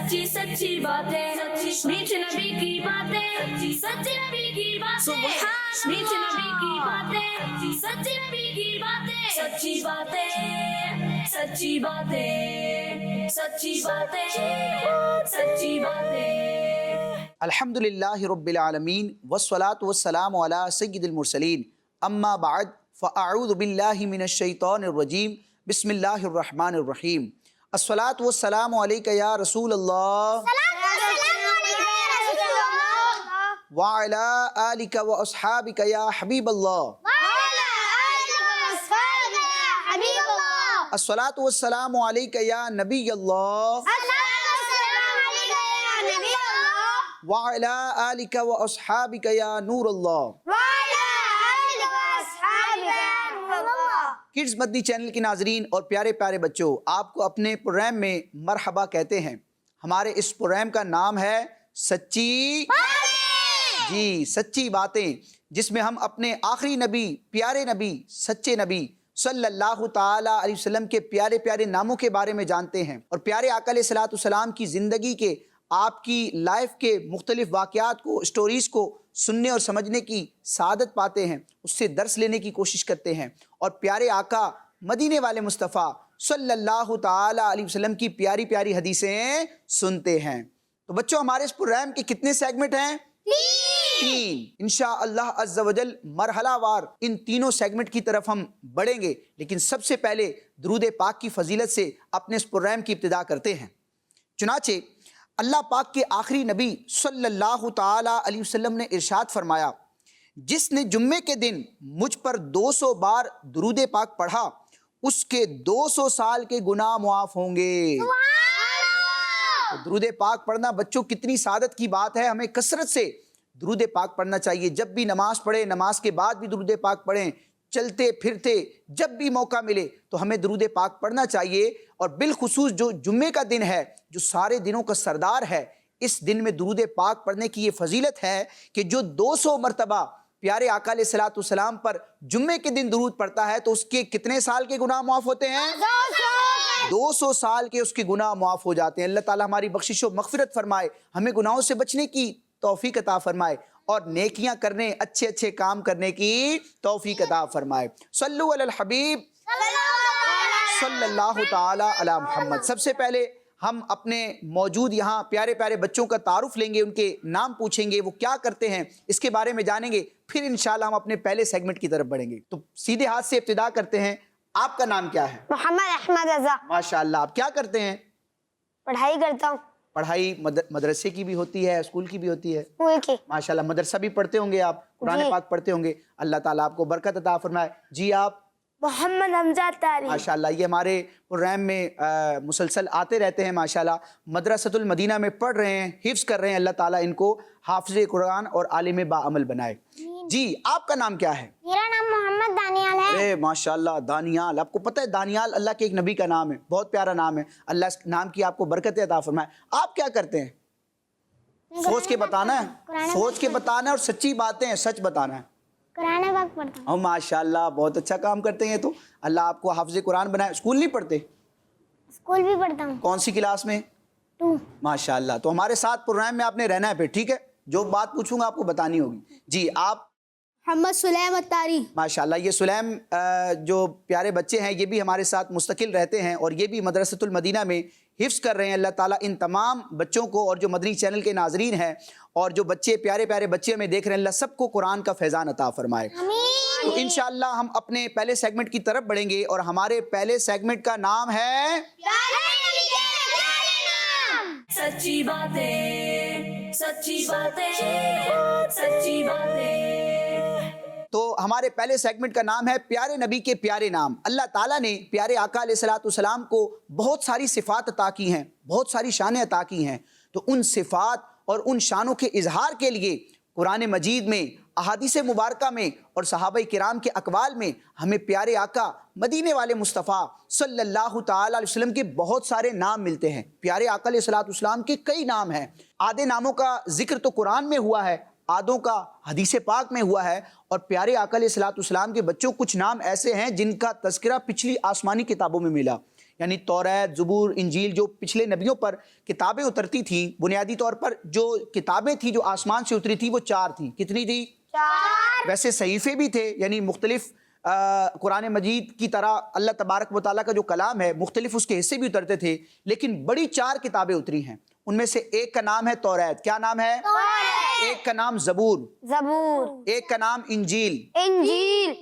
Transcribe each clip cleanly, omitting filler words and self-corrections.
सच्ची सच्ची बातें, मीठे नबी की बातें, सच्चे नबी की बातें, मीठे नबी की बातें, सच्चे नबी की बातें, सच्ची बातें, सच्ची बातें, सच्ची बातें, सच्ची बातें। अल्हम्दुलिल्लाहि रब्बिल आलमीन वस्सलातु वस्सलामु अला सय्यिदिल मुरसलीन अम्मा बाद फ़अऊज़ु बिल्लाहि मिनश शैतानिर रजीम बिस्मिल्लाहिर रहमानिर रहीम। अस्सलातु वस्सलामु अलैका या रसूल अल्लाह व अला आलिका व अस्हाबिका या हबीब अल्लाह। अस्सलातु वस्सलामु अलैका या नबी अल्लाह व अला आलिका व अस्हाबिका या नूर अल्लाह। किड्स मदनी चैनल के नाजरीन और प्यारे प्यारे बच्चों, आपको अपने प्रोग्राम में मरहबा कहते हैं। हमारे इस प्रोग्राम का नाम है सच्ची जी सच्ची बातें, जिसमें हम अपने आखिरी नबी, प्यारे नबी, सच्चे नबी सल्लल्लाहु ताला अलैहि वसल्लम के प्यारे प्यारे नामों के बारे में जानते हैं और प्यारे आका अलैहिस्सलातु वस्सलाम की ज़िंदगी के, आपकी लाइफ के मुख्तलिफ वाक़यात को, स्टोरीज़ को सुनने और समझने की सआदत पाते हैं, उससे दर्स लेने की कोशिश करते हैं और प्यारे आका मदीने वाले मुस्तफ़ा सल्लल्लाहु ताला अलैहि वसल्लम की प्यारी प्यारी हदीसें सुनते हैं। तो बच्चों, हमारे इस प्रोग्राम के कितने सेगमेंट हैं? तीन। इंशाअल्लाह अज़्ज़ा वजल मरहलावार इन तीनों सेगमेंट की तरफ हम बढ़ेंगे, लेकिन सबसे पहले दुरूद पाक की फजीलत से अपने इस प्रोग्राम की इब्तिदा करते हैं। चुनाचे अल्लाह पाक के आखिरी नबी सल्लल्लाहु ताला अलैहि वसल्लम ने इरशाद फरमाया, जिसने जुम्मे के दिन मुझ पर 200 बार दुरूद पाक पढ़ा, उसके 200 साल के गुनाह मुआफ होंगे। तो दुरूद पाक पढ़ना बच्चों कितनी सादत की बात है। हमें कसरत से दुरूद पाक पढ़ना चाहिए। जब भी नमाज पढ़ें, नमाज के बाद भी दुरूद पाक पढ़ें, चलते फिरते जब भी मौका मिले तो हमें दुरूद पाक पढ़ना चाहिए। और बिलखुसूस जो जुम्मे का दिन है, जो सारे दिनों का सरदार है, इस दिन में दुरूद पाक पढ़ने की ये फजीलत है कि जो 200 मरतबा प्यारे आका अलैहिस्सलातु वस्सलाम पर जुम्मे के दिन दुरूद पढ़ता है तो उसके कितने साल के गुनाह माफ़ होते हैं? 200 साल के उसके गुनाह माफ़ हो जाते हैं। अल्लाह ताला हमारी बख्शिश व मग़फ़िरत फरमाए, हमें गुनाहों से बचने की तौफीक अता फरमाए और नेकियां करने, अच्छे अच्छे काम करने की तौफीक अता फरमाए। सल्लु अलल हबीब सल्लल्लाहु ताला अला मुहम्मद। सबसे पहले हम अपने मौजूद यहाँ प्यारे प्यारे बच्चों का तारुफ लेंगे, उनके नाम पूछेंगे, वो क्या करते हैं इसके बारे में जानेंगे, फिर इंशाल्लाह हम अपने पहले सेगमेंट की तरफ बढ़ेंगे। तो सीधे हाथ से इब्तिदा करते हैं। आपका नाम क्या है? मोहम्मद अहमद रज़ा। माशाअल्लाह। आप क्या करते हैं? पढ़ाई करता हूँ। पढ़ाई मदरसे की भी होती है, स्कूल की भी होती है? स्कूल की। माशाल्लाह। मदरसा भी पढ़ते होंगे आप, कुरान पाक पढ़ते होंगे। अल्लाह ताला आपको बरकत अता फरमाए। जी आप? मोहम्मद हमजा तारी। माशाल्लाह। ये हमारे प्रोग्राम में मुसलसल आते रहते हैं माशाल्लाह। मदरसतुल मदीना में पढ़ रहे हैं, हिफ्ज़ कर रहे हैं। अल्लाह ताला इनको हाफ़िज़े कुरान और आलिम बाअमल बनाए। जी आपका नाम क्या है? मेरा नाम मोहम्मद दानियाल है। अरे माशाल्लाह, दानियाल। आपको पता है दानियाल अल्लाह के एक नबी का नाम है, बहुत प्यारा नाम है। अल्लाह इस नाम की आपको बरकत अता फरमाए। आप क्या करते हैं? सोच के बताना है, सोच के बताना है और सच्ची बातें हैं, सच बताना है। कुरान पाक पढ़ता हूँ। माशाल्लाह, बहुत अच्छा काम करते हैं। तो अल्लाह आपको हाफ़िज़े कुरान बनाए। स्कूल नहीं पढ़ते? स्कूल भी पढ़ता हूँ। कौन सी क्लास में? 2। माशाल्लाह। तो हमारे साथ प्रोग्राम में आपने रहना है फिर, ठीक है? जो बात पूछूंगा आपको बतानी होगी। जी आप? मोहम्मद सुलैम अत्तारी। माशाल्लाह। ये सुलैम जो प्यारे बच्चे हैं, ये भी हमारे साथ मुस्तकिल रहते हैं और ये भी मदरसतुल मदीना में हिफ्ज़ कर रहे हैं। अल्लाह ताला इन तमाम बच्चों को और जो मदनी चैनल के नाजरीन हैं और जो बच्चे प्यारे प्यारे बच्चे हमें देख रहे हैं, अल्लाह सबको कुरान का फैज़ान अता फरमाए। तो इंशाअल्लाह हम अपने पहले सेगमेंट की तरफ बढ़ेंगे और हमारे पहले सेगमेंट का नाम है सच्ची बातें, सच्ची बातें, सच्ची बातें। तो हमारे पहले सेगमेंट का नाम है प्यारे नबी के प्यारे नाम। अल्लाह ताला ने प्यारे आका अलैहिस्सलातु वस्सलाम को बहुत सारी सिफ़ात अता की हैं, बहुत सारी शानें अता की हैं। तो उन सिफ़ात और उन शानों के इजहार के लिए कुरान मजीद में, अहादीस मुबारका में और सहाबा किराम के अक़वाल में हमें प्यारे आका मदीने वाले मुस्तफ़ा सल्लल्लाहु ताला अलैहि वसल्लम के बहुत सारे नाम मिलते हैं। प्यारे आका अलैहिस्सलातु वस्सलाम के कई नाम हैं। आधे नामों का जिक्र तो कुरान में हुआ है, आधों का हदीस पाक में हुआ है। और प्यारे आका अलैहिस्सलातु वस्सलाम के बच्चों कुछ नाम ऐसे हैं जिनका तज़किरा पिछली आसमानी किताबों में मिला। یعنی توریت، زبور، انجیل، جو پچھلے نبیوں پر کتابیں اترتی تھیں، بنیادی طور پر جو کتابیں تھیں جو آسمان سے اتری تھی وہ 4 تھیں. کتنی تھی؟ 4. ویسے صحیفے بھی تھے، یعنی مختلف قرآن مجید کی طرح اللہ تبارک و تعالیٰ کا جو کلام ہے مختلف اس کے حصے بھی اترتے تھے، لیکن بڑی 4 کتابیں اتری ہیں. ان میں سے ایک کا نام ہے توریت. کیا نام ہے؟ ایک کا نام زبور، ایک کا نام انجیل،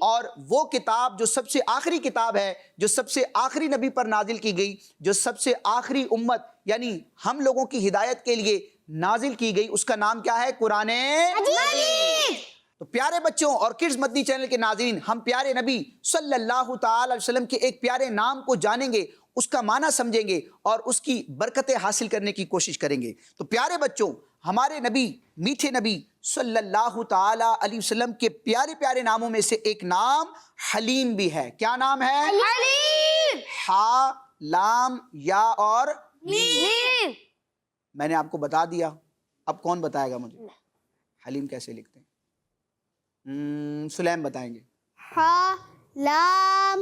اور وہ کتاب جو سب سے آخری کتاب ہے، جو سب سے آخری نبی پر نازل کی گئی، جو سب سے آخری امت یعنی ہم لوگوں کی ہدایت کے لیے نازل کی گئی، اس کا نام کیا ہے؟ قرآن مجید. تو پیارے بچوں اور کڈز مدنی چینل کے ناظرین، ہم پیارے نبی صلی اللہ تعالی علیہ وسلم کے ایک پیارے نام کو جانیں گے، اس کا معنی سمجھیں گے اور اس کی برکتیں حاصل کرنے کی کوشش کریں گے. تو پیارے بچوں، ہمارے نبی، میٹھے نبی صلی اللہ تعالی علیہ وسلم کے پیارے پیارے ناموں میں سے ایک نام حلیم بھی ہے. کیا نام ہے؟ حلیم. ہا، لام، یا اور میم. میں نے آپ کو بتا دیا، اب کون بتائے گا مجھے حلیم کیسے لکھتے ہیں؟ سلیم بتائیں گے. ہا، لام،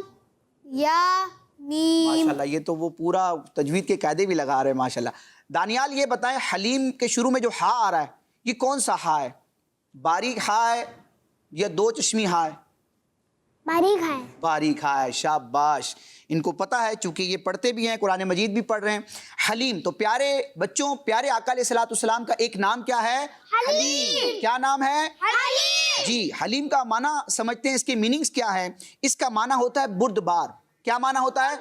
یا، میم. ماشاءاللہ، یہ تو وہ پورا تجوید کے قاعدے بھی لگا رہے ہیں ماشاءاللہ. دانیال یہ بتائیں، حلیم کے شروع میں جو ہا آ رہا ہے یہ کون سا ہا ہے؟ باریک ہا ہے یا 2 چشمی ہا ہے؟ باریک ہے. باریک ہا ہے. شاباش، ان کو پتہ ہے چونکہ یہ پڑھتے بھی ہیں، قرآن مجید بھی پڑھ رہے ہیں. حلیم. تو پیارے بچوں، پیارے آقا علیہ الصلوۃ والسلام کا ایک نام کیا ہے؟ حلیم. کیا نام ہے؟ حلیم. جی، حلیم کا معنی سمجھتے ہیں، اس کے میننگز کیا ہے؟ اس کا معنی ہوتا ہے بردبار. کیا معنی ہوتا ہے؟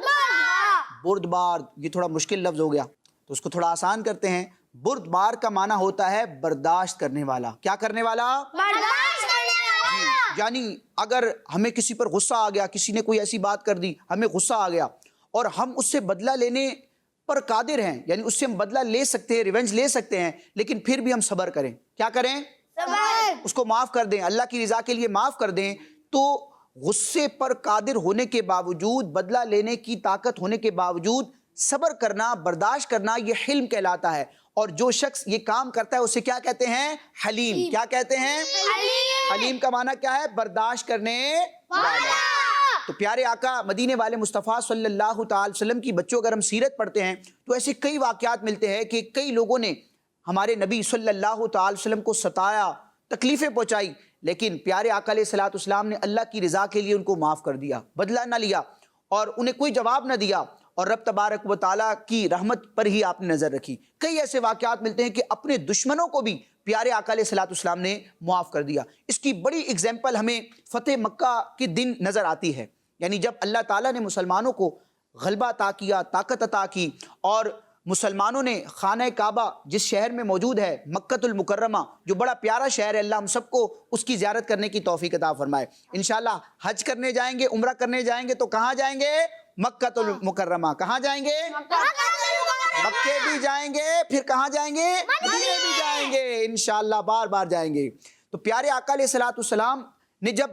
بردبار. یہ تھوڑا مشکل لفظ ہو گیا تو اس کو تھوڑا آسان کرتے ہیں. بردبار کا معنی ہوتا ہے برداشت کرنے والا. کیا کرنے والا؟ برداشت کرنے والا. یعنی اگر ہمیں کسی پر غصہ آ گیا، کسی نے کوئی ایسی بات کر دی، ہمیں غصہ آ گیا اور ہم اس سے بدلہ لینے پر قادر ہیں، یعنی اس سے ہم بدلہ لے سکتے ہیں، ریونج لے سکتے ہیں، لیکن پھر بھی ہم صبر کریں. کیا کریں؟ صبر. اس کو معاف کر دیں، اللہ کی رضا کے لیے معاف کر دیں. تو غصے پر قادر ہونے کے باوجود، بدلہ لینے کی طاقت ہونے کے باوجود صبر کرنا، برداشت کرنا، یہ حلم کہلاتا ہے. اور جو شخص یہ کام کرتا ہے اسے کیا کہتے ہیں؟ حلیم. کیا کہتے ہیں؟ حلیم. حلیم کا معنی کیا ہے؟ برداشت کرنے والا. تو پیارے آقا مدینے والے مصطفیٰ صلی اللہ تعالی وسلم کی بچوں اگر ہم سیرت پڑھتے ہیں تو ایسے کئی واقعات ملتے ہیں کہ کئی لوگوں نے ہمارے نبی صلی اللہ تعالی وسلم کو ستایا، تکلیفیں پہنچائی، لیکن پیارے آقا علیہ الصلوۃ والسلام نے اللہ کی رضا کے لیے ان کو معاف کر دیا، بدلہ نہ لیا اور انہیں کوئی جواب نہ دیا، اور رب تبارک و تعالیٰ کی رحمت پر ہی آپ نے نظر رکھی. کئی ایسے واقعات ملتے ہیں کہ اپنے دشمنوں کو بھی پیارے آقا علیہ الصلوۃ والسلام نے معاف کر دیا. اس کی بڑی اگزامپل ہمیں فتح مکہ کے دن نظر آتی ہے. یعنی جب اللہ تعالیٰ نے مسلمانوں کو غلبہ عطا کیا، طاقت عطا کی، اور مسلمانوں نے خانہ کعبہ جس شہر میں موجود ہے، مکۃ المکرمہ، جو بڑا پیارا شہر ہے، اللہ ہم سب کو اس کی زیارت کرنے کی توفیق عطا فرمائے. انشاءاللہ حج کرنے جائیں گے، عمرہ کرنے جائیں گے تو کہاں جائیں گے؟ مکۃ المکرمہ. کہاں جائیں گے؟ مکے بھی جائیں گے، پھر کہاں جائیں گے؟ مدینے بھی جائیں گے، انشاءاللہ بار بار جائیں گے. تو پیارے آقا علیہ الصلوۃ والسلام نے جب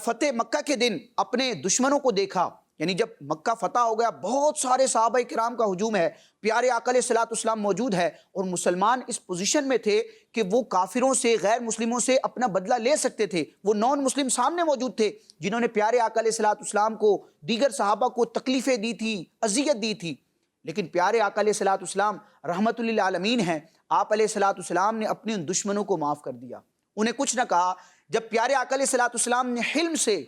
فتح مکہ کے دن اپنے دشمنوں کو دیکھا، یعنی جب مکہ فتح ہو گیا، بہت سارے صحابہ کرام کا ہجوم ہے، پیارے آقا علیہ الصلوۃ والسلام موجود ہے، اور مسلمان اس پوزیشن میں تھے کہ وہ کافروں سے، غیر مسلموں سے اپنا بدلہ لے سکتے تھے. وہ نان مسلم سامنے موجود تھے جنہوں نے پیارے آقا علیہ الصلوۃ والسلام کو، دیگر صحابہ کو تکلیفیں دی تھی، اذیت دی تھی، لیکن پیارے آقا علیہ الصلوۃ والسلام رحمت للعالمین ہیں. آپ علیہ الصلوۃ والسلام نے اپنے ان دشمنوں کو معاف کر دیا، انہیں کچھ نہ کہا. جب پیارے آقا علیہ الصلوۃ والسلام نے حلم سے،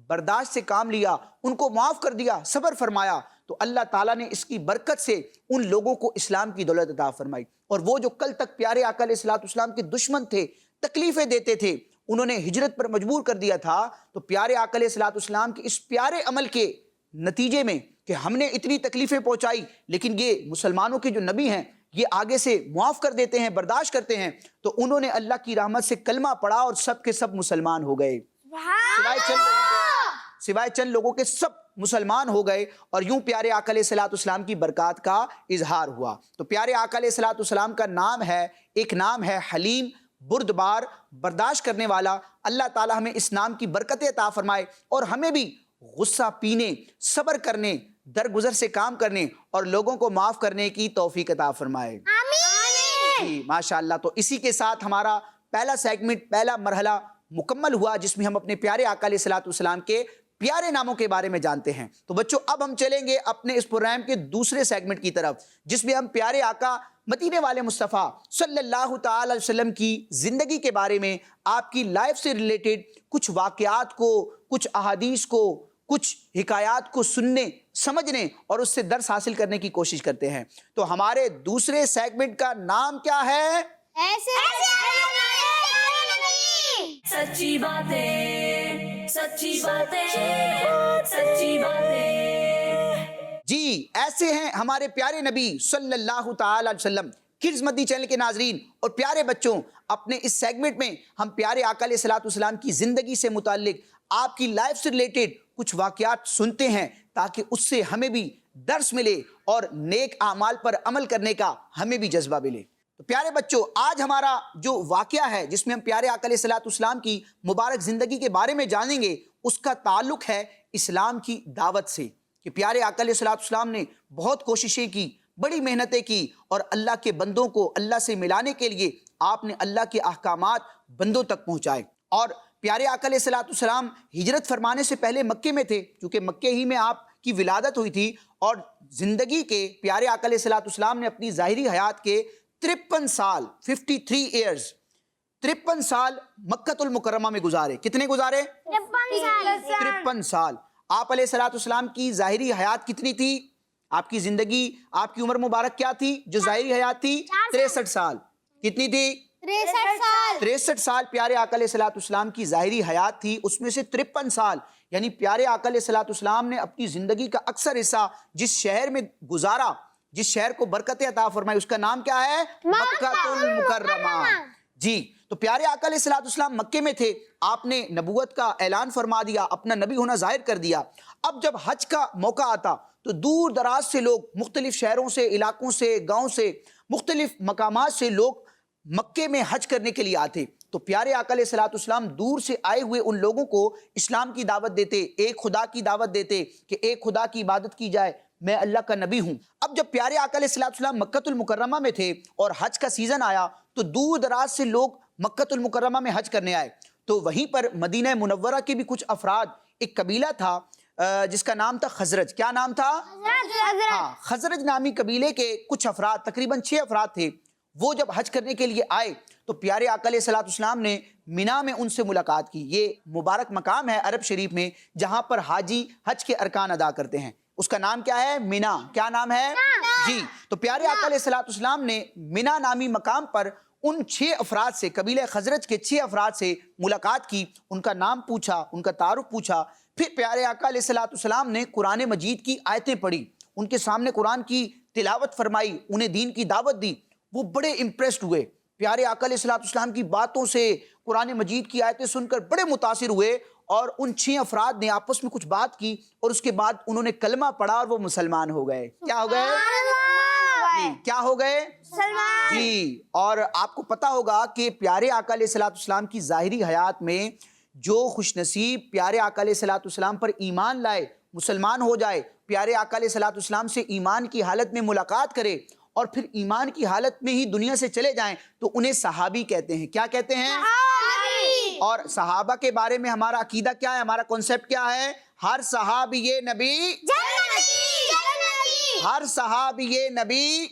برداشت سے کام لیا، ان کو معاف کر دیا، صبر فرمایا، تو اللہ تعالیٰ نے اس کی برکت سے ان لوگوں کو اسلام کی دولت عطا فرمائی. اور وہ جو کل تک پیارے آقا علیہ الصلوۃ والسلام کے دشمن تھے، تکلیفیں دیتے تھے، انہوں نے ہجرت پر مجبور کر دیا تھا، تو پیارے آقا علیہ الصلوۃ والسلام کے اس پیارے عمل کے نتیجے میں کہ ہم نے اتنی تکلیفیں پہنچائی لیکن یہ مسلمانوں کے جو نبی ہیں یہ آگے سے معاف کر دیتے ہیں، برداشت کرتے ہیں، تو انہوں نے اللہ کی رحمت سے کلمہ پڑھا اور سب کے سب مسلمان ہو گئے. سوائے چند لوگوں کے سب مسلمان ہو گئے، اور یوں پیارے آقا علیہ الصلوۃ والسلام کی برکات کا اظہار ہوا. تو پیارے آقا علیہ الصلوۃ والسلام کا نام ہے، ایک نام ہے حلیم، بردبار، برداشت کرنے والا. اللہ تعالی ہمیں اس نام کی برکتیں عطا فرمائے اور ہمیں بھی غصہ پینے، صبر کرنے، درگزر سے کام کرنے اور لوگوں کو معاف کرنے کی توفیق عطا فرمائے. آمین. ماشاءاللہ. تو اسی کے ساتھ ہمارا پہلا سیگمنٹ، پہلا مرحلہ مکمل ہوا، جس میں ہم اپنے پیارے آقا علیہ الصلوۃ والسلام کے پیارے ناموں کے بارے میں جانتے ہیں۔ تو بچوں اب ہم چلیں گے اپنے اس پروگرام کے دوسرے سیگمنٹ کی طرف، جس میں ہم پیارے آقا مدینے والے مصطفیٰ صلی اللہ تعالی علیہ وسلم کی زندگی کے بارے میں، آپ کی لائف سے ریلیٹڈ کچھ واقعات کو، کچھ احادیث کو، کچھ حکایات کو سننے، سمجھنے اور اس سے درس حاصل کرنے کی کوشش کرتے ہیں۔ تو ہمارے دوسرے سیگمنٹ کا نام کیا ہے؟ ایسے سچی باتیں، سچی باتیں، سچی باتیں۔ جی ایسے ہیں ہمارے پیارے نبی صلی اللہ تعالی علیہ وسلم۔ کڈز مدنی چینل کے ناظرین اور پیارے بچوں، اپنے اس سیگمنٹ میں ہم پیارے آقا علیہ الصلوۃ والسلام کی زندگی سے متعلق، آپ کی لائف سے ریلیٹڈ کچھ واقعات سنتے ہیں تاکہ اس سے ہمیں بھی درس ملے اور نیک اعمال پر عمل کرنے کا ہمیں بھی جذبہ ملے۔ تو پیارے بچوں، آج ہمارا جو واقعہ ہے جس میں ہم پیارے آقا علیہ الصلوۃ والسلام کی مبارک زندگی کے بارے میں جانیں گے، اس کا تعلق ہے اسلام کی دعوت سے، کہ پیارے آقا علیہ الصلوۃ والسلام نے بہت کوششیں کی، بڑی محنتیں کی اور اللہ کے بندوں کو اللہ سے ملانے کے لیے آپ نے اللہ کے احکامات بندوں تک پہنچائے۔ اور پیارے آقا علیہ الصلوۃ والسلام ہجرت فرمانے سے پہلے مکے میں تھے، کیونکہ مکے ہی میں آپ کی ولادت ہوئی تھی، اور زندگی کے پیارے آقا علیہ الصلوۃ والسلام نے اپنی ظاہری حیات کے 53 سال 53 ایئرز 53 سال مکۃ المکرمہ میں گزارے۔ کتنے گزارے؟ 53 سال۔ آپ علیہ الصلوۃ والسلام کی ظاہری حیات کتنی تھی؟ آپ کی زندگی، آپ کی عمر مبارک کیا تھی جو ظاہری حیات تھی؟ 63 سال۔ کتنی تھی؟ 63 سال پیارے آقا علیہ الصلوۃ والسلام کی ظاہری حیات تھی، اس میں سے 53 سال یعنی پیارے آقا علیہ الصلوۃ والسلام نے اپنی زندگی کا اکثر حصہ جس شہر میں گزارا، جس شہر کو برکت عطا فرمائی، اس کا نام کیا ہے؟ مکہ المکرمہ۔ جی تو پیارے آقا علیہ الصلوۃ والسلام مکے میں تھے، آپ نے نبوت کا اعلان فرما دیا، اپنا نبی ہونا ظاہر کر دیا۔ اب جب حج کا موقع آتا تو دور دراز سے لوگ، مختلف شہروں سے، علاقوں سے، گاؤں سے، مختلف مقامات سے لوگ مکے میں حج کرنے کے لیے آتے۔ تو پیارے آقا علیہ الصلوۃ والسلام دور سے آئے ہوئے ان لوگوں کو اسلام کی دعوت دیتے، ایک خدا کی دعوت دیتے کہ ایک خدا کی عبادت کی جائے، میں اللہ کا نبی ہوں۔ اب جب پیارے آقا علیہ الصلوۃ والسلام مکۃ المکرمہ میں تھے اور حج کا سیزن آیا تو دور دراز سے لوگ مکۃ المکرمہ میں حج کرنے آئے۔ تو وہیں پر مدینہ منورہ کے بھی کچھ افراد، ایک قبیلہ تھا جس کا نام تھا خزرج۔ کیا نام تھا؟ ہاں، خزرج نامی قبیلے کے کچھ افراد، تقریباً 6 افراد تھے، وہ جب حج کرنے کے لیے آئے تو پیارے آقا علیہ الصلوۃ والسلام نے مینا میں ان سے ملاقات کی۔ یہ مبارک مقام ہے عرب شریف میں جہاں پر حاجی حج کے ارکان ادا کرتے ہیں، اس کا نام کیا ہے؟ مینا۔ کیا نام ہے؟ جی تو پیارے آقا علیہ الصلوۃ والسلام نے مینا نامی مقام پر ان 6 افراد سے، قبیلہ خزرج کے 6 افراد سے ملاقات کی، ان کا نام پوچھا، ان کا تعارف پوچھا۔ پھر پیارے آقا علیہ الصلوۃ والسلام نے قرآن مجید کی آیتیں پڑھی، ان کے سامنے قرآن کی تلاوت فرمائی، انہیں دین کی دعوت دی۔ وہ بڑے امپریسڈ ہوئے، پیارے آقا علیہ الصلوۃ والسلام کی باتوں سے، قرآن مجید کی آیتیں سن کر بڑے متاثر ہوئے، اور ان 6 افراد نے آپس میں کچھ بات کی اور اس کے بعد انہوں نے کلمہ پڑھا اور وہ مسلمان ہو گئے۔ کیا ہو گئے؟ جی کیا ہو گئے؟ جی اور آپ کو پتا ہوگا کہ پیارے آقا علیہ الصلوۃ والسلام کی ظاہری حیات میں جو خوش نصیب پیارے آقا علیہ الصلوۃ والسلام پر ایمان لائے، مسلمان ہو جائے، پیارے آقا علیہ الصلوۃ والسلام سے ایمان کی حالت میں ملاقات کرے اور پھر ایمان کی حالت میں ہی دنیا سے چلے جائیں تو انہیں صحابی کہتے ہیں۔ کیا کہتے ہیں؟ اور صحابہ کے بارے میں ہمارا عقیدہ کیا ہے، ہمارا کنسپٹ کیا ہے؟ ہر صحابی نبی ہر صحابی نبی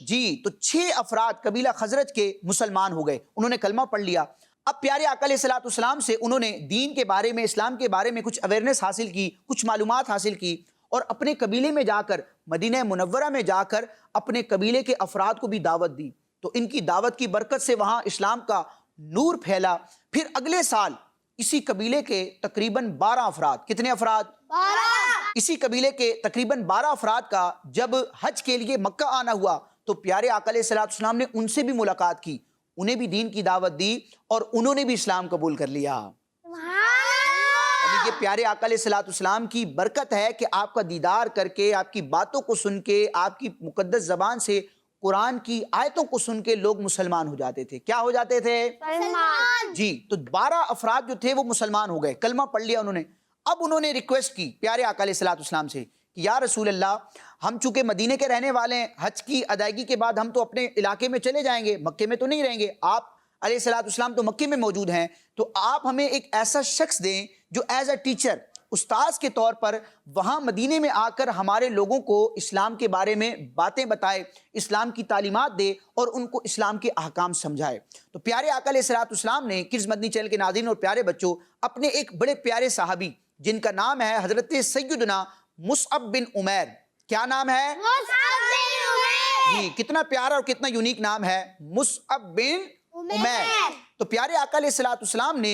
جی تو 6 افراد قبیلہ خزرج کے مسلمان ہو گئے، انہوں نے کلمہ پڑھ لیا۔ اب پیارے آقا علیہ الصلوۃ والسلام سے انہوں نے دین کے بارے میں، اسلام کے بارے میں کچھ اویئرنیس حاصل کی، کچھ معلومات حاصل کی، اور اپنے قبیلے میں جا کر، مدینہ منورہ میں جا کر اپنے قبیلے کے افراد کو بھی دعوت دی۔ تو ان کی دعوت کی برکت سے وہاں اسلام کا نور پھیلا۔ پھر اگلے سال اسی قبیلے کے تقریباً 12 افراد، کتنے افراد؟ 12۔ اسی قبیلے کے تقریباً 12 افراد کا جب حج کے لیے مکہ آنا ہوا تو پیارے آقا علیہ الصلوۃ والسلام نے ان سے بھی ملاقات کی، انہیں بھی دین کی دعوت دی اور انہوں نے بھی اسلام قبول کر لیا۔ یہ پیارے آقا علیہ الصلوۃ والسلام کی برکت ہے کہ آپ کا دیدار کر کے، آپ کی باتوں کو سن کے، آپ کی مقدس زبان سے قرآن کی آیتوں کو سن کے لوگ مسلمان ہو جاتے تھے۔ کیا ہو جاتے تھے؟ جی تو 12 افراد جو تھے وہ مسلمان ہو گئے، کلمہ پڑھ لیا انہوں نے۔ اب انہوں نے ریکویسٹ کی پیارے آقا علیہ الصلوۃ والسلام سے کہ یا رسول اللہ، ہم چونکہ مدینے کے رہنے والے ہیں، حج کی ادائیگی کے بعد ہم تو اپنے علاقے میں چلے جائیں گے، مکے میں تو نہیں رہیں گے، آپ अलैहिस्सलाम तो मक्के में मौजूद हैं, तो आप हमें एक ऐसा शख्स दें जो एज अ टीचर, उस्ताद के तौर पर वहाँ मदीने में आकर हमारे लोगों को इस्लाम के बारे में बातें बताए, इस्लाम की तालीमात दे और उनको इस्लाम के अहकाम समझाए। तो प्यारे आका अलैहिस्सलाम ने किड्स मदनी चैनल के नाज़रीन और प्यारे बच्चों अपने एक बड़े प्यारे सहाबी जिनका नाम है हज़रत सैयदना मुसअब बिन उमैर, क्या नाम है जी, कितना प्यारा और कितना यूनिक नाम है, मुसअब बिन उमैर। तो प्यारे आका अलैहिस्सलाम ने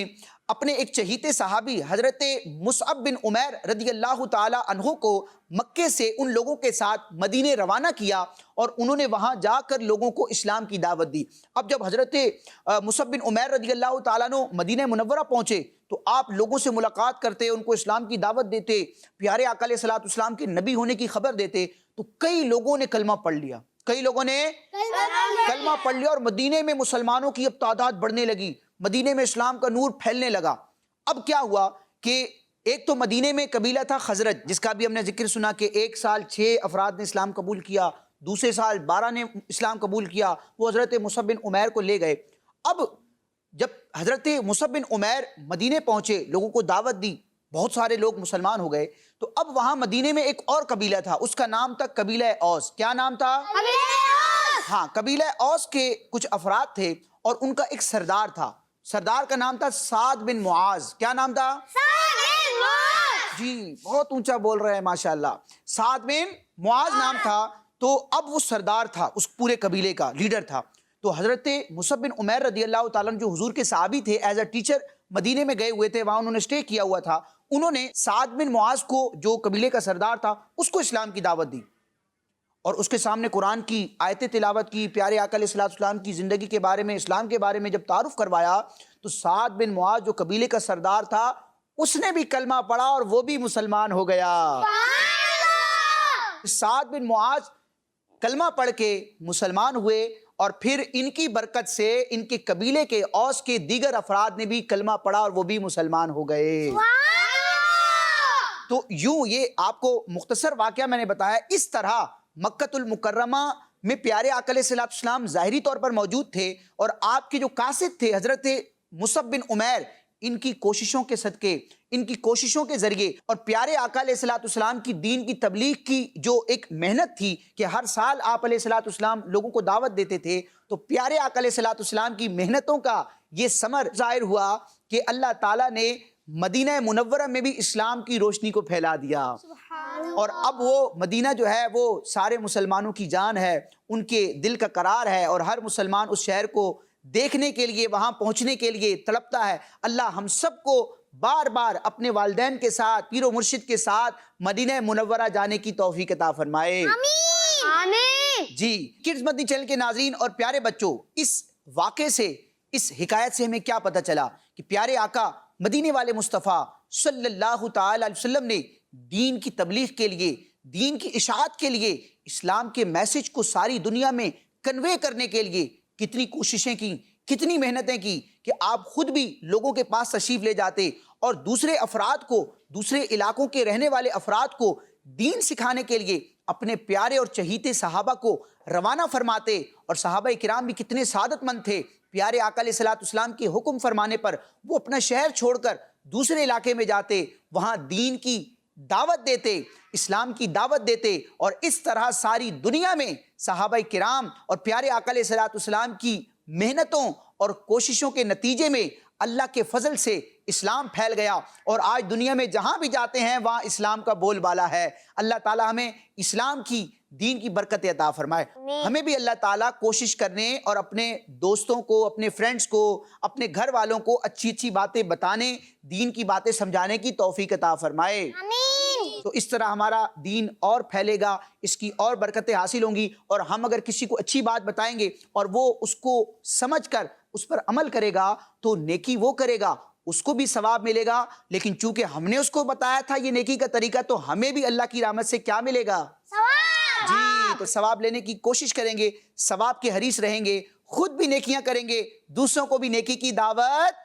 अपने एक चहीते सहाबी हजरत मुसअब बिन उमैर रदियल्लाहु ताला अन्हु को मक्के से उन लोगों के साथ मदीने रवाना किया और उन्होंने वहां जाकर लोगों को इस्लाम की दावत दी। अब जब हजरत मुसअब बिन उमैर रदियल्लाहु ताला अन्हु मदीने मुनव्वरा पहुंचे तो आप लोगों से मुलाकात करते, उनको इस्लाम की दावत देते, प्यारे आका अलैहिस्सलाम के नबी होने की खबर देते। तो कई लोगों ने कलमा पढ़ लिया, कई लोगों ने कलमा पढ़ लिया और मदीने में मुसलमानों की अब तादाद बढ़ने लगी, मदीने में इस्लाम का नूर फैलने लगा। अब क्या हुआ कि एक तो मदीने में कबीला था खजरज, जिसका भी हमने जिक्र सुना कि एक साल 6 अफराद ने इस्लाम कबूल किया, दूसरे साल 12 ने इस्लाम कबूल किया, वो हजरत मुसअब बिन उमैर को ले गए। अब जब हजरत मुसअब बिन उमैर मदीने पहुंचे, लोगों को दावत दी, बहुत सारे लोग मुसलमान हो गए। तो अब वहां मदीने में एक और कबीला था, उसका नाम था कबीला औस। क्या नाम था? हाँ, कबीला औस के कुछ अफराद थे और उनका एक सरदार था, सरदार का नाम था साद बिन मुआज। क्या नाम था? जी, बहुत ऊंचा बोल रहे हैं माशाल्लाह। साद बिन मुआज नाम था। तो अब वो सरदार था, उस पूरे कबीले का लीडर था। तो हजरत मुसअब बिन उमैर रदियल्लाहु ताला अन्हु जो हुजूर के सहाबी थे, एज अ टीचर मदीने में गए हुए थे, वहां उन्होंने स्टे किया हुआ था, उन्होंने साद बिन मुआज को, जो कबीले का सरदार था, उसको इस्लाम की दावत दी और उसके सामने कुरान की आयतें तिलावत की, प्यारे आका अलैहिस्सलाम की ज़िंदगी के बारे में, इस्लाम के बारे में जब तारुफ करवाया तो साद बिन मुआज जो कबीले का सरदार था उसने भी कलमा पढ़ा और वो भी मुसलमान हो गया। साद बिन मुआज कलमा पढ़ के मुसलमान हुए और फिर इनकी बरकत से इनके कबीले के औस के दीगर अफराद ने भी कलमा पढ़ा और वो भी मुसलमान हो गए। तो यूं ये आपको मुख्तसर वाकया मैंने बताया। इस तरह मक्कतुल मुकर्रमा में प्यारे आका अलैहिस्सलाम ज़ाहिरी तौर पर मौजूद थे और आपके जो कासिद थे हजरत मुसअब बिन उमैर, इनकी कोशिशों के सदके, इनकी कोशिशों के जरिए और प्यारे आका अलैहिस्सलाम की दीन की तबलीग की जो एक मेहनत थी कि हर साल आप अलैहिस्सलाम लोगों को दावत देते थे, तो प्यारे आका अलैहिस्सलाम की मेहनतों का ये समर ज़ाहिर हुआ कि अल्लाह ताला ने मदीना मुनव्वरा में भी इस्लाम की रोशनी को फैला दिया और अब वो मदीना जो है वो सारे मुसलमानों की जान है, उनके दिल का करार है और हर मुसलमान उस शहर को देखने के लिए, वहाँ पहुँचने के लिए तड़पता है। अल्लाह हम सबको बार बार अपने वालिदैन के साथ, पीरो मुर्शिद के साथ मदीना मुनव्वरा जाने की तौफीक अता फरमाए। आमीन। जी, किड्स मदनी चैनल के नाज़रीन और प्यारे बच्चों, इस वाक़े से, इस हिकायत से हमें क्या पता चला कि प्यारे आका मदीने वाले मुस्तफ़ा सल्लल्लाहु ताला अलैहि वसल्लम ने दीन की तबलीग के लिए, दीन की इशाअत के लिए, इस्लाम के मैसेज को सारी दुनिया में कन्वे करने के लिए कितनी कोशिशें की, कितनी मेहनतें की कि आप खुद भी लोगों के पास तशरीफ ले जाते और दूसरे अफराद को, दूसरे इलाकों के रहने वाले अफराद को दीन सिखाने के लिए अपने प्यारे और चहीते सहाबा को रवाना फरमाते। और सहाबा किराम भी कितने सादतमंद थे, प्यारे आका अलैहिस्सलाम के हुक्म फरमाने पर वो अपना शहर छोड़कर दूसरे इलाके में जाते, वहाँ दीन की दावत देते, इस्लाम की दावत देते और इस तरह सारी दुनिया में सहाबा किराम और प्यारे आका अलैहिस्सलाम की मेहनतों और कोशिशों के नतीजे में अल्लाह के फजल से इस्लाम फैल गया और आज दुनिया में जहाँ भी जाते हैं वहाँ इस्लाम का बोलबाला है। अल्लाह ताला हमें इस्लाम की, दीन की बरकत अता फरमाए। हमें भी अल्लाह ताला कोशिश करने और अपने दोस्तों को, अपने फ्रेंड्स को, अपने घर वालों को अच्छी अच्छी बातें बताने, दीन की बातें समझाने की तौफीक अता फरमाए। तो इस तरह हमारा दीन और फैलेगा, इसकी और बरकतें हासिल होंगी और हम अगर किसी को अच्छी बात बताएंगे और वो उसको समझकर उस पर अमल करेगा तो नेकी वो करेगा, उसको भी सवाब मिलेगा। लेकिन चूंकि हमने उसको बताया था ये नेकी का तरीका, तो हमें भी अल्लाह की रहमत से क्या मिलेगा? जी, तो सवाब लेने की कोशिश करेंगे, सवाब के हरीस रहेंगे, खुद भी नेकियां करेंगे, दूसरों को भी नेकी की दावत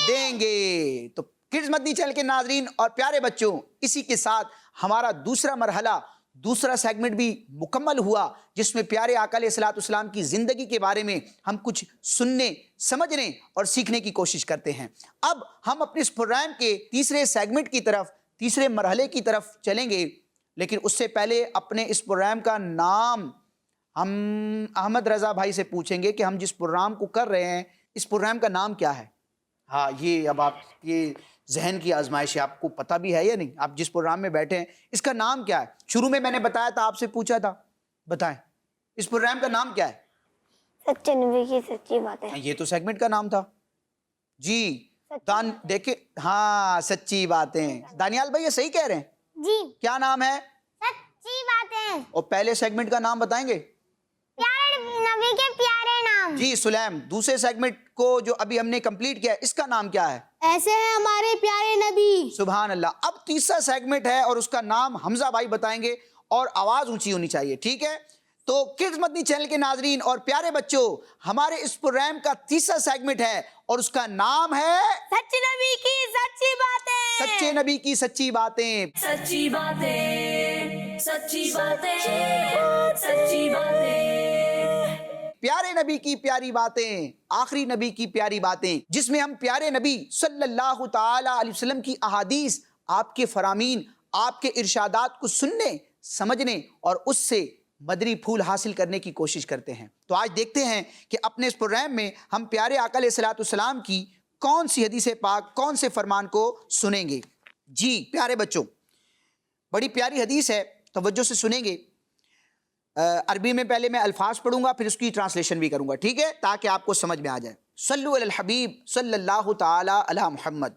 देंगे। तो किड्स मदनी चैनल के नाजरीन और प्यारे बच्चों, इसी के साथ हमारा दूसरा मरहला दूसरा सेगमेंट भी मुकम्मल हुआ जिसमें प्यारे आका अलैहिस्सलाम की ज़िंदगी के बारे में हम कुछ सुनने, समझने और सीखने की कोशिश करते हैं। अब हम अपने इस प्रोग्राम के तीसरे सेगमेंट की तरफ, तीसरे मरहले की तरफ चलेंगे, लेकिन उससे पहले अपने इस प्रोग्राम का नाम हम अहमद रज़ा भाई से पूछेंगे कि हम जिस प्रोग्राम को कर रहे हैं इस प्रोग्राम का नाम क्या है। हाँ, ये अब आप ये जहन की आजमाइश है, आपको पता भी है या नहीं, आप जिस प्रोग्राम में बैठे हैं इसका नाम क्या है। शुरू में मैंने बताया था, आपसे पूछा था, बताएं इस प्रोग्राम का नाम क्या है। सच्चे नबी की सच्ची बातें। ये तो सेगमेंट का नाम था जी। दान देखे, हाँ सच्ची बातें। दानियाल भाई ये सही कह रहे हैं जी, क्या नाम है? सच्ची बातें। और पहले सेगमेंट का नाम बताएंगे? प्यारे नबी के प्यारे नाम। जी सुलैम। दूसरे सेगमेंट को जो अभी हमने कंप्लीट किया इसका नाम क्या है? ऐसे हैं हमारे प्यारे नबी। सुभान अल्लाह। अब तीसरा सेगमेंट है और उसका नाम हमजा भाई बताएंगे और आवाज ऊंची होनी चाहिए, ठीक है? तो किड्स मदनी चैनल के नाजरीन और प्यारे बच्चों, हमारे इस प्रोग्राम का तीसरा सेगमेंट है और उसका नाम है सच्चे नबी की सच्ची बातें। सच्चे नबी की सच्ची बातें। सच्ची बातें, सच्ची बातें, सच्ची बातें। प्यारे नबी की प्यारी बातें, आखिरी नबी की प्यारी बातें, जिसमें हम प्यारे नबी सल्लल्लाहु ताला अलैहि वसल्लम की अहादीस, आपके फरामीन, आपके इरशादात को सुनने, समझने और उससे मदरी फूल हासिल करने की कोशिश करते हैं। तो आज देखते हैं कि अपने इस प्रोग्राम में हम प्यारे आका अलैहिस्सलाम की कौन सी हदीस पाक, कौन से फरमान को सुनेंगे। जी प्यारे बच्चों, बड़ी प्यारी हदीस है, तवज्जो से सुनेंगे। अरबी में पहले मैं अल्फाज पढ़ूंगा, फिर उसकी ट्रांसलेशन भी करूंगा, ठीक है, ताकि आपको समझ में आ जाए। सल्लु अलल हबीब सल्लल्लाहु ताला अला मुहम्मद।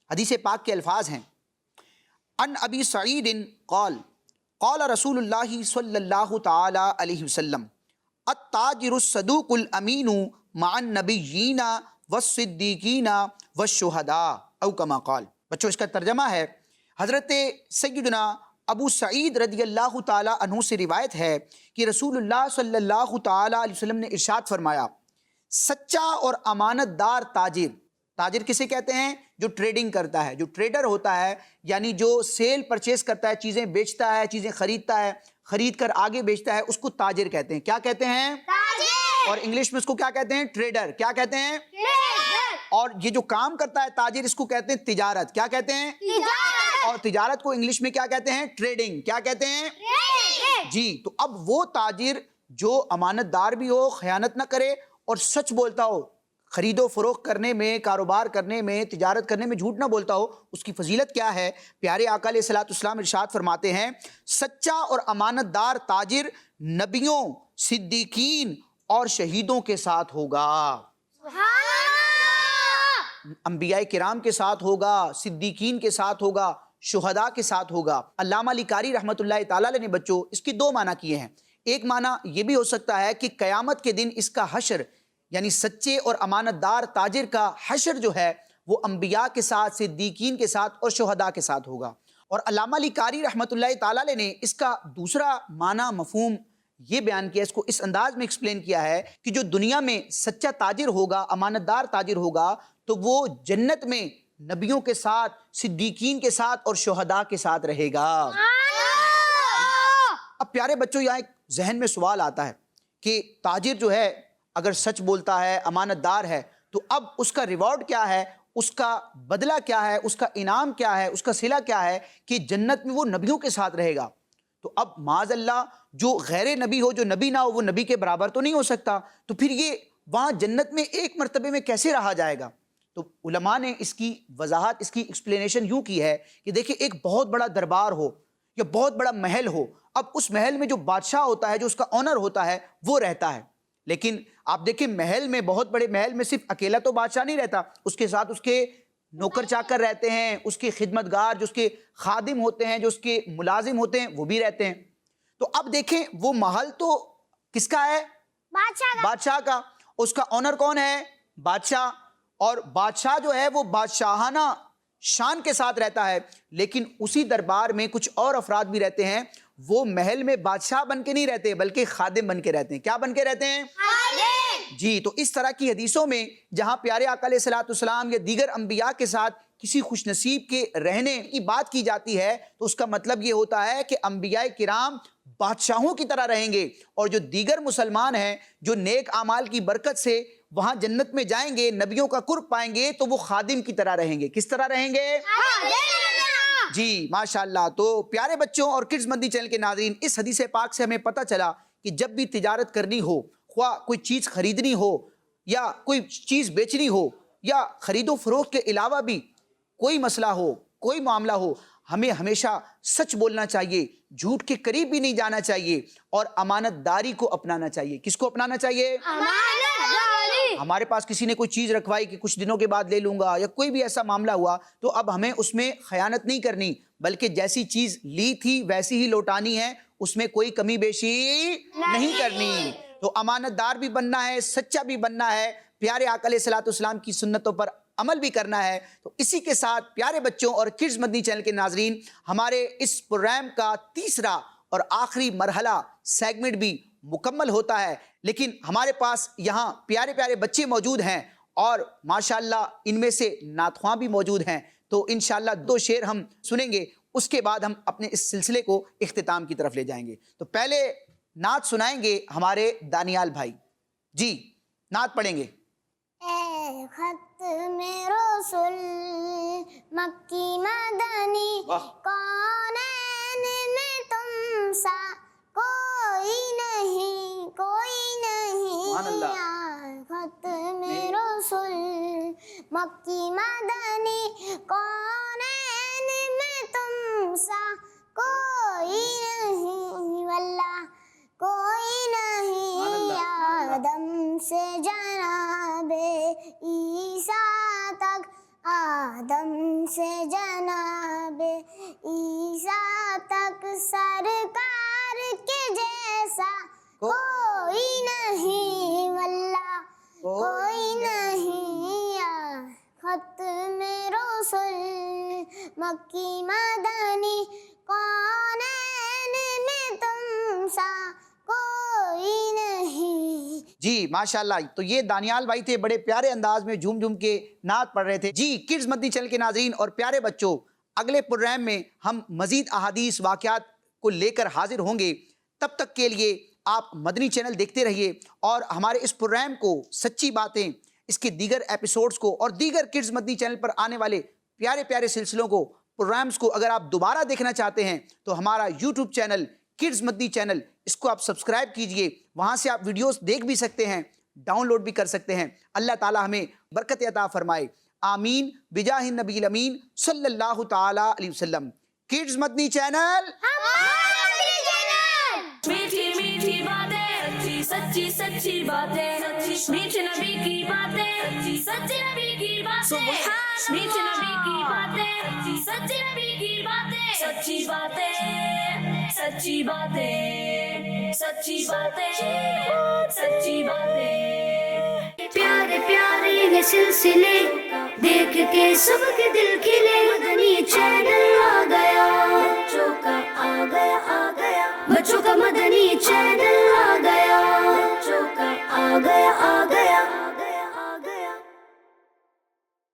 हदीस पाक के अल्फाज हैं, अन अबी सईद क़ाल क़ाल रसूलुल्लाहि सल्लल्लाहु ताला अलैहि वसल्लम अत्ताजिरुस सदूकुल अमीनु मअन नबिय्यीना वस्सिद्दीकीना वश्शुहदा औ कमा क़ाल। बच्चों इसका तर्जमा है, हज़रत सय्यदना अबू सईद रदियल्लाहु ताला अन्हु से रिवायत है कि रसूलुल्लाह सल्लल्लाहु ताला अलैहि वसल्लम ने इरशाद फरमाया, सच्चा और अमानतदार ताजिर, ताजिर किसे कहते हैं? जो ट्रेडिंग करता है, जो ट्रेडर होता है, यानी जो सेल परचेस करता है, चीज़ें बेचता है, चीज़ें खरीदता है, खरीद कर आगे बेचता है, उसको ताजिर कहते हैं। क्या कहते हैं? ताजिर। और इंग्लिश में उसको क्या कहते हैं? ट्रेडर। क्या कहते हैं? ट्रेडर। और ये जो काम करता है ताजिर, इसको कहते हैं तिजारत। क्या कहते हैं? तिजारत। और तिजारत को इंग्लिश में क्या कहते हैं? ट्रेडिंग। क्या कहते हैं? ट्रेडिंग। जी, तो अब वो ताजिर जो अमानतदार भी हो, खयानत ना करे और सच बोलता हो, खरीदो फरोख्त करने में, कारोबार करने में, तिजारत करने में झूठ ना बोलता हो, उसकी फजीलत क्या है? प्यारे आका अलैहिस्सलाम इरशाद फरमाते हैं, सच्चा और अमानतदार ताजिर नबियों, सिद्दीकीन और शहीदों के साथ होगा। अंबियाए किराम के साथ होगा, सिद्दीकीन के साथ होगा, शुहदा के साथ होगा। अल्लामा लिकारी रहमतुल्लाह ताला अलैह ने बच्चों इसकी दो माना किए हैं। एक माना ये भी हो सकता है कि क़यामत के दिन इसका हशर, यानी सच्चे और अमानतदार ताजिर का हशर जो है वो अंबिया के साथ, सिद्दीकीन के साथ और शुहदा के साथ होगा। और अल्लामा लिकारी रहमतुल्लाह ताला अलैह ने इसका दूसरा माना मफहूम ये बयान किया, इसको इस अंदाज में एक्सप्लेन किया है कि जो दुनिया में सच्चा ताजिर होगा, अमानतदार ताजिर होगा, तो वो जन्नत में नबियों के साथ, सिद्दीकीन के साथ और शुहदा के साथ रहेगा। अब प्यारे बच्चों, यहाँ एक जहन में सवाल आता है कि ताजिर जो है अगर सच बोलता है, अमानतदार है, तो अब उसका रिवॉर्ड क्या है, उसका बदला क्या है, उसका इनाम क्या है, उसका सिला क्या है कि जन्नत में वो नबियों के साथ रहेगा। तो अब माज़अल्लाह जो गैर नबी हो, जो नबी ना हो, वो नबी के बराबर तो नहीं हो सकता, तो फिर ये वहाँ जन्नत में एक मर्तबे में कैसे रहा जाएगा? तो उलमा ने इसकी वजाहत, इसकी एक्सप्लेनेशन यूँ की है कि देखिए, एक बहुत बड़ा दरबार हो या बहुत बड़ा महल हो, अब उस महल में जो बादशाह होता है, जो उसका ऑनर होता है, वो रहता है। लेकिन आप देखिए, महल में, बहुत बड़े महल में सिर्फ अकेला तो बादशाह नहीं रहता, उसके साथ उसके नौकर चाकर रहते हैं, उसके खिदमतगार, जो उसके खादिम होते हैं, जो उसके मुलाजिम होते हैं, वो भी रहते हैं। तो अब देखें, वो महल तो किसका है? बादशाह का। उसका ऑनर कौन है? बादशाह। और बादशाह जो है वो बादशाहाना शान के साथ रहता है। लेकिन उसी दरबार में कुछ और अफराद भी रहते हैं, वो महल में बादशाह बन के नहीं रहते, बल्कि खादिम बन के रहते हैं। क्या बन के रहते हैं? जी। तो इस तरह की हदीसों में जहां प्यारे आका अलैहिस्सलाम या दीगर अंबिया के साथ کسی خوش نصیب کے رہنے کی بات کی جاتی ہے تو اس کا مطلب یہ ہوتا ہے کہ انبیاء کرام بادشاہوں کی طرح رہیں گے، اور جو دیگر مسلمان ہیں جو نیک اعمال کی برکت سے وہاں جنت میں جائیں گے، نبیوں کا قرب پائیں گے، تو وہ خادم کی طرح رہیں گے۔ کس طرح رہیں گے؟ جی ماشاءاللہ۔ تو پیارے بچوں اور کڈز مدنی چینل کے ناظرین، اس حدیث پاک سے ہمیں پتہ چلا کہ جب بھی تجارت کرنی ہو، خواہ کوئی چیز خریدنی ہو یا کوئی چیز بیچنی ہو یا خرید و فروخت کے علاوہ بھی کوئی مسئلہ ہو، کوئی معاملہ ہو، ہمیں ہمیشہ سچ بولنا چاہیے، جھوٹ کے قریب بھی نہیں جانا چاہیے، اور امانت داری کو اپنانا چاہیے۔ کس کو اپنانا چاہیے؟ ہمارے پاس کسی نے کوئی چیز رکھوائی کہ کچھ دنوں کے بعد لے لوں گا، یا کوئی بھی ایسا معاملہ ہوا، تو اب ہمیں اس میں خیانت نہیں کرنی، بلکہ جیسی چیز لی تھی ویسی ہی لوٹانی ہے، اس میں کوئی کمی بیشی نہیں کرنی۔ تو امانت دار بھی بننا ہے، سچا بھی بننا ہے، پیارے آقا علیہ الصلوۃ والسلام کی سنتوں پر عمل بھی کرنا ہے۔ تو اسی کے ساتھ پیارے بچوں اور کڈز مدنی چینل کے ناظرین، ہمارے اس پروگرام کا تیسرا اور آخری مرحلہ سیگمنٹ بھی مکمل ہوتا ہے، لیکن ہمارے پاس یہاں پیارے پیارے بچے موجود ہیں، اور ماشاءاللہ ان میں سے نعت خواں بھی موجود ہیں۔ تو انشاءاللہ 2 شعر ہم سنیں گے، اس کے بعد ہم اپنے اس سلسلے کو اختتام کی طرف لے جائیں گے۔ تو پہلے نعت سنائیں گے ہمارے دانیال بھائی جی، نعت پڑھیں گے۔ اے ختم رسول مکی مدنی، کونین میں تم سا کوئی نہیں، کوئی نہیں۔ ختم رسول مکی مدنی، کونین میں تم سا کوئی نہیں، واللہ کوئی نہیں۔ آدم سے جناب عیسیٰ تک، آدم سے جناب عیسیٰ تک، سرکار کے جیسا کوئی نہیں، واللہ کوئی نہیں۔ ختم رسول مکی مدنی، کونین میں تم سا کوئی نہیں۔ جی ماشاءاللہ۔ تو یہ دانیال بھائی تھے، بڑے پیارے انداز میں جھوم جھوم کے نعت پڑھ رہے تھے۔ جی کڈز مدنی چینل کے ناظرین اور پیارے بچوں، اگلے پروگرام میں ہم مزید احادیث واقعات کو لے کر حاضر ہوں گے۔ تب تک کے لیے آپ مدنی چینل دیکھتے رہیے، اور ہمارے اس پروگرام کو، سچی باتیں، اس کے دیگر ایپیسوڈز کو اور دیگر کڈز مدنی چینل پر آنے والے پیارے پیارے سلسلوں کو، پروگرامز کو اگر آپ دوبارہ دیکھنا چاہتے ہیں تو ہمارا یوٹیوب چینل کڈز مدنی چینل، اس کو آپ سبسکرائب کیجئے، وہاں سے آپ ویڈیوز دیکھ بھی سکتے ہیں، ڈاؤن لوڈ بھی کر سکتے ہیں۔ اللہ تعالی ہمیں برکت عطا فرمائے، آمین بجاہ النبی الامین صلی اللہ تعالی علیہ وسلم۔ کڈز مدنی چینل، میٹھی میٹھی باتیں، سچی سچی باتیں، میٹھے نبی کی باتیں، سچے نبی کی باتیں، میٹھے نبی کی باتیں، سچے نبی کی باتیں، سچی باتیں، سچی باتیں، سچی باتیں، سچی باتیں۔ پیارے پیارے یہ سلسلے دیکھ کے سب کے دل کھلے، مدنی چینل